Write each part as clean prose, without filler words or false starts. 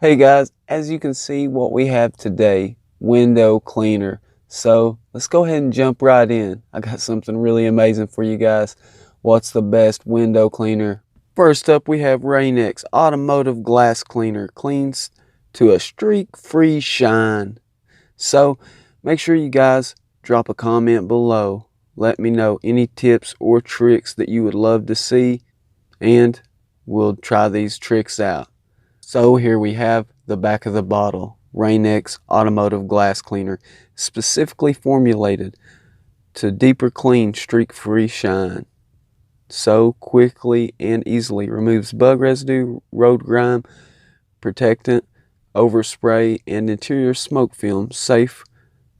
Hey guys, as you can see what we have today, window cleaner. So let's go ahead and jump right in. I got something really amazing for you guys. What's the best window cleaner? First up we have RainX Automotive Glass Cleaner. Cleans to a streak-free shine. So make sure you guys drop a comment below. Let me know any tips or tricks that you would love to see, and we'll try these tricks out. So here we have the back of the bottle. RainX Automotive Glass Cleaner, specifically formulated to deeper clean, streak-free shine. So quickly and easily removes bug residue, road grime, protectant, overspray, and interior smoke film, safe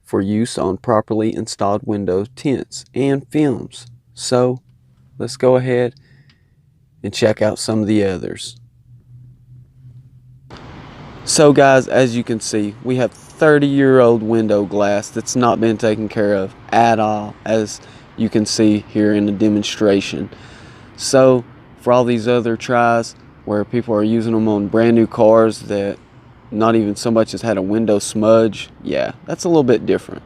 for use on properly installed window tints and films. So let's go ahead and check out some of the others. So guys, as you can see, we have 30-year-old window glass that's not been taken care of at all, as you can see here in the demonstration. So for all these other tries where people are using them on brand new cars that not even so much as had a window smudge, yeah, that's a little bit different.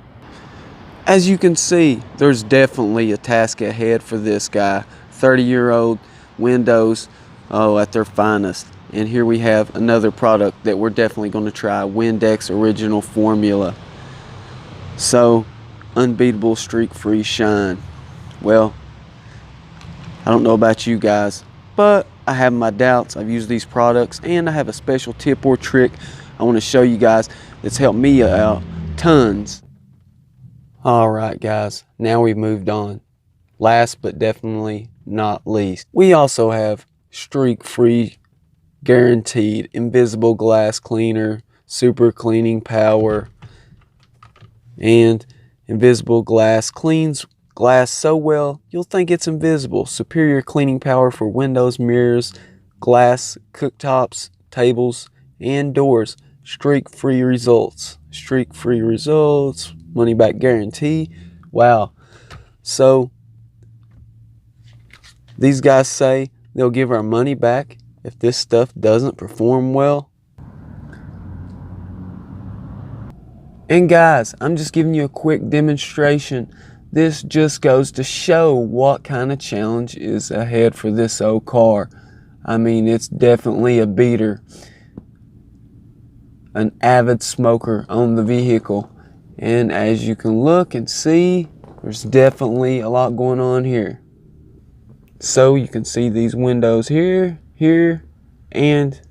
As you can see, there's definitely a task ahead for this guy. 30-year-old windows, oh, at their finest. And here we have another product that we're definitely going to try, Windex Original Formula. So, unbeatable streak-free shine. Well, I don't know about you guys, but I have my doubts. I've used these products, and I have a special tip or trick I want to show you guys that's helped me out tons. Alright guys, now we've moved on. Last but definitely not least, we also have streak-free guaranteed invisible glass cleaner, super cleaning power, and invisible glass cleans glass so well you'll think it's invisible. Superior cleaning power for windows, mirrors, glass, cooktops, tables, and doors. Streak-free results. Streak-free results. Money back guarantee. Wow. So these guys say they'll give our money back if this stuff doesn't perform well. And guys, I'm just giving you a quick demonstration. This just goes to show what kind of challenge is ahead for this old car. I mean, it's definitely a beater. An avid smoker on the vehicle. And as you can look and see, there's definitely a lot going on here. So you can see these windows here, and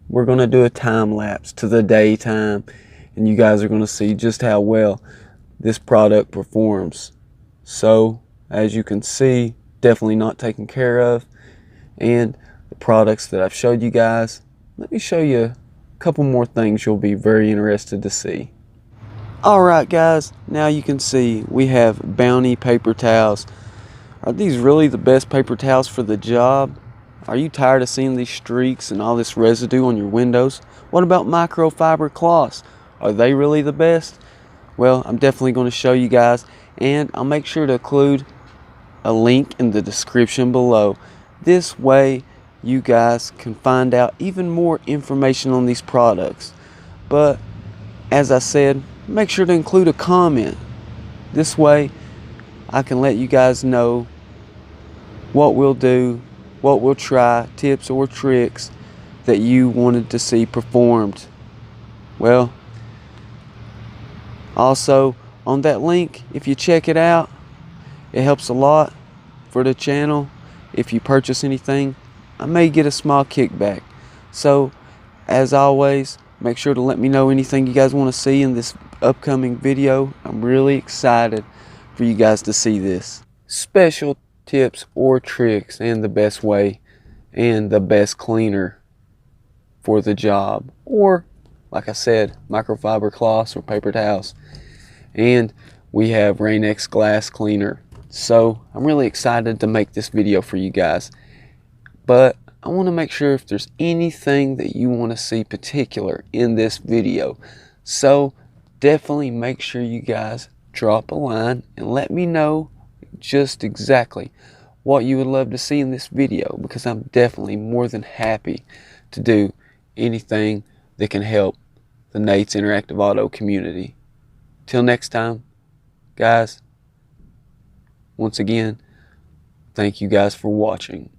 we're going to do a time lapse to the daytime, and you guys are going to see just how well this product performs. So as you can see, definitely not taken care of. And the products that I've showed you guys, let me show you a couple more things you'll be very interested to see. Alright guys, now you can see we have Bounty paper towels. Are these really the best paper towels for the job? Are you tired of seeing these streaks and all this residue on your windows? What about microfiber cloths? Are they really the best? Well, I'm definitely going to show you guys, and I'll make sure to include a link in the description below. This way you guys can find out even more information on these products. But as I said, make sure to include a comment. This way I can let you guys know what we'll do, what we'll try, tips or tricks that you wanted to see performed. Well, also on that link, if you check it out, it helps a lot for the channel. If you purchase anything, I may get a small kickback. So as always, make sure to let me know anything you guys want to see in this upcoming video. I'm really excited for you guys to see this. Special tips or tricks and the best way and the best cleaner for the job. Or, like I said, microfiber cloths or paper towels. And we have RainX glass cleaner. So I'm really excited to make this video for you guys. But I want to make sure if there's anything that you want to see particular in this video. So definitely make sure you guys drop a line and let me know just exactly what you would love to see in this video, because I'm definitely more than happy to do anything that can help the Nate's Interactive Auto community. Till next time, guys, once again, thank you guys for watching.